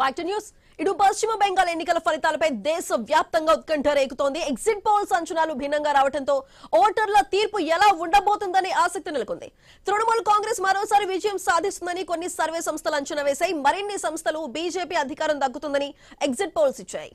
Back to news. ఇటు పశ్చిమ బెంగాల్ ఎన్నికల ఫలితాలపై దేశవ్యాప్తంగా ఉత్కంఠ రేగుతోంది. ఎగ్జిట్ పోల్స్ అంచనాలు భిన్నంగా రావడంతో ఓటర్ల తీర్పు ఎలా ఉండబోతుందని ఆసక్తి నెలకొంది. తృణమూల్ కాంగ్రెస్ మరోసారి విజయం సాధిస్తుందని కొన్ని సర్వే సంస్థలు అంచనా వేశాయి. మరిన్ని సంస్థలు బీజేపీ అధికారం దక్కుతుందని ఎగ్జిట్ పోల్స్ ఇచ్చాయి.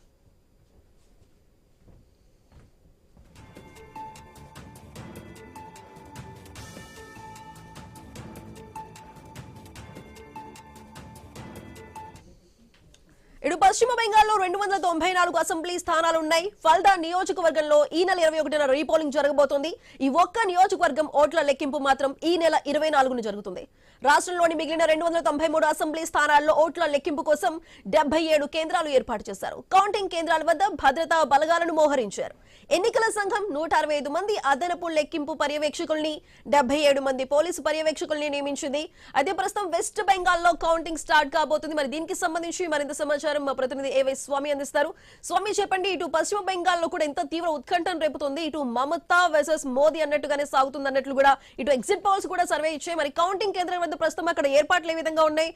ఇటు పశ్చిమ బెంగాల్లో 294 అసెంబ్లీ స్థానాలున్నాయి. ఫల్దా నియోజకవర్గంలో ఈ నెల 21న రీపోలింగ్ జరగబోతోంది. ఈ ఒక్క నియోజకవర్గం ఓట్ల లెక్కింపు మాత్రం ఈ నెల 24న జరుగుతుంది. రాష్ట్రంలోని మిగిలిన 293 అసెంబ్లీ స్థానాల్లో ఓట్ల లెక్కింపు కోసం 77 కేంద్రాలు ఏర్పాటు చేశారు. కౌంటింగ్ కేంద్రాల వద్ద భద్రతా బలగాలను మోహరించారు. ఎన్నికల సంఘం 165 మంది అదనపు లెక్కింపు పర్యవేక్షకుల్ని, 77 మంది పోలీసు పర్యవేక్షకుల్ని నియమించింది. అదే ప్రస్తుతం వెస్ట్ బెంగాల్లో కౌంటింగ్ స్టార్ట్ కాబోతుంది. మరి దీనికి సంబంధించి మరింత సమాచారం మా ప్రతినిధి ఏవై స్వామి అందిస్తారు. స్వామి, చెప్పండి, ఇటు పశ్చిమ బెంగాల్లో కూడా ఎంత తీవ్ర ఉత్కంఠను రేపుతుంది? ఇటు మమతా వర్సెస్ మోదీ అన్నట్టుగానే సాగుతుంది అన్నట్లు కూడా ఇటు ఎగ్జిట్ పోల్స్ కూడా సర్వే ఇచ్చాయి. మరి కౌంటింగ్ కేంద్రం వద్ద ప్రస్తుతం అక్కడ ఏర్పాట్లు ఏ విధంగా ఉన్నాయి?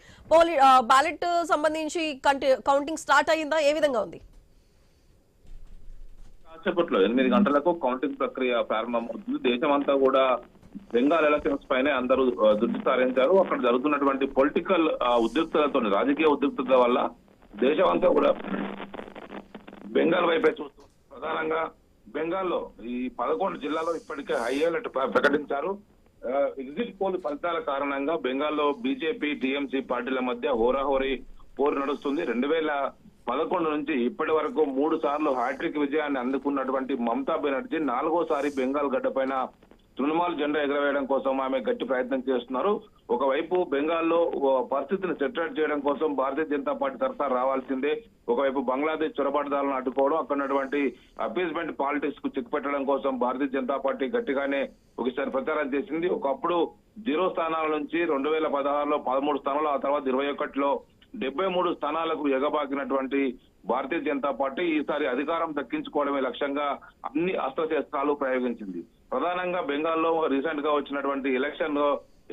బ్యాలెట్ సంబంధించి కౌంటింగ్ స్టార్ట్ అయ్యిందా? ఏ విధంగా ఉంది? కాసేపట్లో 8 గంటలకు కౌంటింగ్ ప్రక్రియ ప్రారంభమవుతుంది. దేశమంతా కూడా బెంగాల్ ఎలక్షన్స్ పైనే అందరూ దృష్టి సారించారు. అక్కడ జరుగుతున్నటువంటి పొలిటికల్ ఉద్రిక్తతలతో, రాజకీయ ఉద్రిక్తత వల్ల దేశం అంతా కూడా బెంగాల్ వైపే చూస్తుంది. ప్రధానంగా బెంగాల్లో ఈ 11 జిల్లాలో ఇప్పటికే హై అలర్ట్ ప్రకటించారు. ఎగ్జిట్ పోల్ ఫలితాల కారణంగా బెంగాల్లో బీజేపీ, టీఎంసీ పార్టీల మధ్య హోరాహోరీ పోరు నడుస్తుంది. 2011 నుంచి ఇప్పటి వరకు 3 సార్లు హ్యాట్రిక్ విజయాన్ని అందుకున్నటువంటి మమతా బెనర్జీ 4వ సారి బెంగాల్ గడ్డపైన తృణమూల్ జెండా ఎగరవేయడం కోసం ఆమె గట్టి ప్రయత్నం చేస్తున్నారు. ఒకవైపు బెంగాల్లో పరిస్థితిని సెటిల్ చేయడం కోసం భారతీయ జనతా పార్టీ తరఫున రావాల్సిందే. ఒకవైపు బంగ్లాదేశ్ చొరబాటుదారులను అడ్డుకోవడం, అక్కడున్నటువంటి అపీస్మెంట్ పాలిటిక్స్ కు చెక్ పెట్టడం కోసం భారతీయ జనతా పార్టీ గట్టిగానే ఒకసారి ప్రచారం చేసింది. ఒకప్పుడు 0 స్థానాల నుంచి 2016లో 13 స్థానాలు, ఆ తర్వాత 21లో 73 స్థానాలకు ఎగబాకినటువంటి భారతీయ జనతా పార్టీ ఈసారి అధికారం దక్కించుకోవడమే లక్ష్యంగా అన్ని అస్త్రశస్త్రాలు ప్రయోగించింది. ప్రధానంగా బెంగాల్లో రీసెంట్ గా వచ్చినటువంటి ఎలక్షన్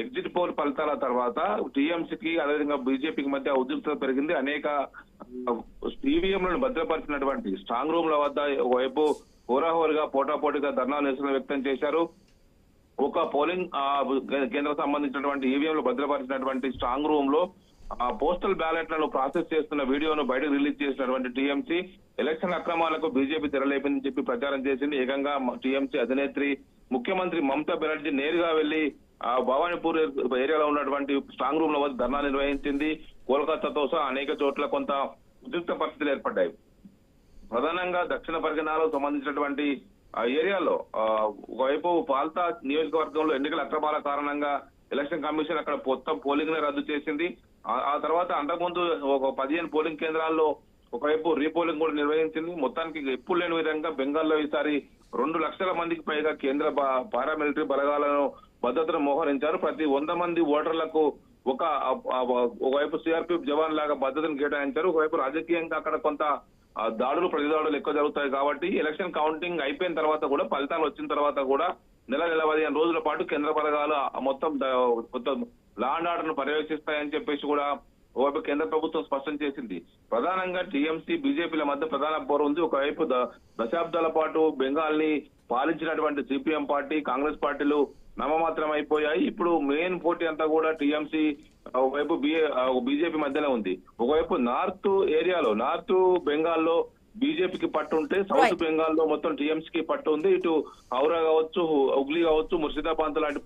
ఎగ్జిట్ పోల్ ఫలితాల తర్వాత టీఎంసీకి అదేవిధంగా బీజేపీకి మధ్య ఉద్రిక్తత పెరిగింది. అనేక ఈవీఎంలను భద్రపరిచినటువంటి స్ట్రాంగ్ రూమ్ల వద్ద ఒకవైపు హోరాహోరీగా పోటాపోటీగా ధర్నా నిరసన వ్యక్తం చేశారు. ఒక పోలింగ్ కేంద్రం సంబంధించినటువంటి ఈవీఎంలు భద్రపరిచినటువంటి స్ట్రాంగ్ రూమ్ లో పోస్టల్ బ్యాలెట్లను ప్రాసెస్ చేస్తున్న వీడియోను బయటకు రిలీజ్ చేసినటువంటి టీఎంసీ ఎలక్షన్ అక్రమాలకు బీజేపీ తెరలేపిందని చెప్పి ప్రచారం చేసింది. ఏకంగా టీఎంసీ అధినేత్రి ముఖ్యమంత్రి మమతా బెనర్జీ నేరుగా వెళ్లి భవానీపూర్ ఏరియాలో ఉన్నటువంటి స్ట్రాంగ్ రూమ్ లో వద్ద ధర్నా నిర్వహించింది. కోల్కతాతో సహా అనేక చోట్ల కొంత ఉద్రిక్త పరిస్థితులు ఏర్పడ్డాయి. ప్రధానంగా దక్షిణ పరిగణాలకు సంబంధించినటువంటి ఏరియాలో ఒకవైపు పాల్తా నియోజకవర్గంలో ఎన్నికల అక్రమాల కారణంగా ఎలక్షన్ కమిషన్ అక్కడ మొత్తం పోలింగ్ ని రద్దు చేసింది. ఆ తర్వాత అంతకుముందు ఒక 15 పోలింగ్ కేంద్రాల్లో ఒకవైపు రీపోలింగ్ కూడా నిర్వహించింది. మొత్తానికి ఎప్పుడు లేని విధంగా బెంగాల్లో ఈసారి 2 లక్షల మందికి పైగా కేంద్ర పారామిలిటరీ బలగాలను భద్రతను మోహరించారు. ప్రతి 100 మంది ఓటర్లకు ఒకవైపు సిఆర్పిఎఫ్ జవాన్ లాగా భద్రతను కేటాయించారు. ఒకవైపు రాజకీయంగా అక్కడ కొంత దాడులు ప్రతిదాడులు ఎక్కువ జరుగుతాయి కాబట్టి ఎలక్షన్ కౌంటింగ్ అయిపోయిన తర్వాత కూడా, ఫలితాలు వచ్చిన తర్వాత కూడా నెల 15 రోజుల పాటు కేంద్ర బలగాలు మొత్తం లా అండ్ ఆర్డర్ ను పర్యవేక్షిస్తాయని చెప్పేసి కూడా ఒకవైపు కేంద్ర ప్రభుత్వం స్పష్టం చేసింది. ప్రధానంగా టీఎంసీ బీజేపీల మధ్య ప్రధాన పోరు ఉంది. ఒకవైపు దశాబ్దాల పాటు బెంగాల్ ని పాలించినటువంటి సిపిఎం పార్టీ, కాంగ్రెస్ పార్టీలు నామమాత్రం అయిపోయాయి. ఇప్పుడు మెయిన్ పోటీ అంతా కూడా టీఎంసీ ఒకవైపు బీజేపీ మధ్యనే ఉంది. ఒకవైపు నార్త్ ఏరియాలో, నార్త్ బెంగాల్లో బీజేపీకి పట్టు ఉంటే సౌత్ బెంగాల్లో మొత్తం టీఎంసీకి పట్టు ఉంది. ఇటు హౌరా కావచ్చు, హుగ్లీ కావచ్చు, ముర్షిదాబాద్ లాంటి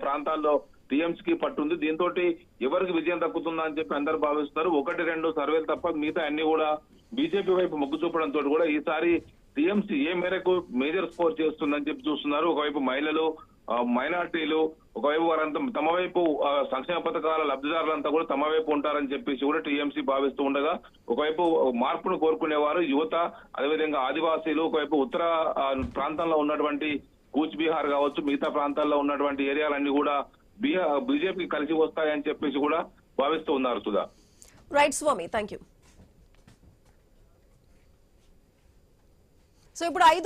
ప్రాంతాల్లో టీఎంసీకి పట్టుంది. దీంతో ఎవరికి విజయం దక్కుతుందా అని చెప్పి అందరూ భావిస్తున్నారు. 1-2 సర్వేలు తప్ప మిగతా అన్ని కూడా బీజేపీ వైపు మొగ్గు చూపడంతో కూడా ఈసారి టీఎంసీ ఏ మేరకు మేజర్ స్కోర్ చేస్తుందని చెప్పి చూస్తున్నారు. ఒకవైపు మహిళలు, మైనార్టీలు, ఒకవైపు వారంతా తమ వైపు సంక్షేమ పథకాల లబ్ధిదారులంతా కూడా తమ వైపు ఉంటారని చెప్పేసి కూడా టీఎంసీ భావిస్తూ ఉండగా, ఒకవైపు మార్పును కోరుకునేవారు యువత, అదేవిధంగా ఆదివాసీలు, ఒకవైపు ఉత్తర ప్రాంతంలో ఉన్నటువంటి కూచ్ బీహార్ కావచ్చు, మిగతా ప్రాంతాల్లో ఉన్నటువంటి ఏరియాలన్నీ కూడా బీజేపీకి కలిసి వస్తాయని చెప్పేసి కూడా భావిస్తూ ఉన్నారు. Sudha. Right Swami, thank you. So ఇప్పుడు 5